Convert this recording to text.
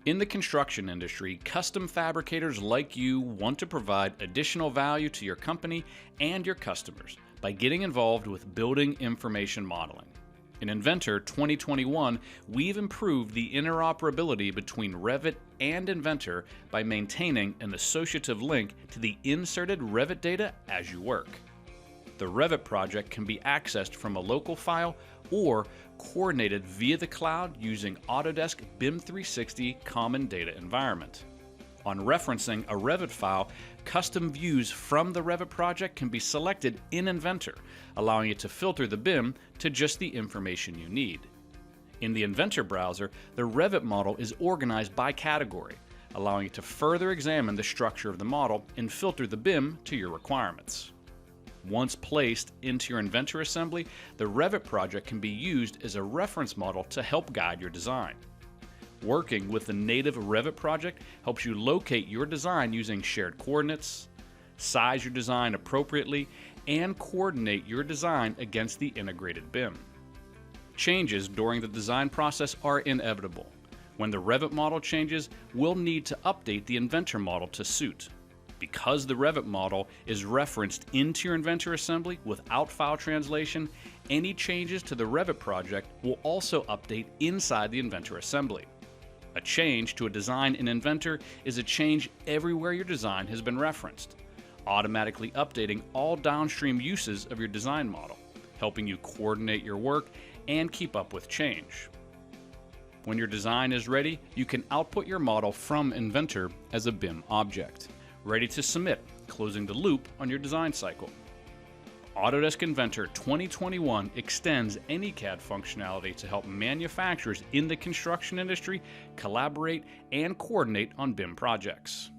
In the construction industry, custom fabricators like you want to provide additional value to your company and your customers by getting involved with building information modeling. In Inventor 2021, we've improved the interoperability between Revit and Inventor by maintaining an associative link to the inserted Revit data as you work. The Revit project can be accessed from a local file or coordinated via the cloud using Autodesk BIM 360 Common Data Environment. On referencing a Revit file, custom views from the Revit project can be selected in Inventor, allowing you to filter the BIM to just the information you need. In the Inventor browser, the Revit model is organized by category, allowing you to further examine the structure of the model and filter the BIM to your requirements. Once placed into your Inventor assembly, the Revit project can be used as a reference model to help guide your design. Working with the native Revit project helps you locate your design using shared coordinates, size your design appropriately, and coordinate your design against the integrated BIM. Changes during the design process are inevitable. When the Revit model changes, we'll need to update the Inventor model to suit. Because the Revit model is referenced into your Inventor assembly without file translation, any changes to the Revit project will also update inside the Inventor assembly. A change to a design in Inventor is a change everywhere your design has been referenced, automatically updating all downstream uses of your design model, helping you coordinate your work and keep up with change. When your design is ready, you can output your model from Inventor as a BIM object, ready to submit, closing the loop on your design cycle. Autodesk Inventor 2021 extends AnyCAD functionality to help manufacturers in the construction industry collaborate and coordinate on BIM projects.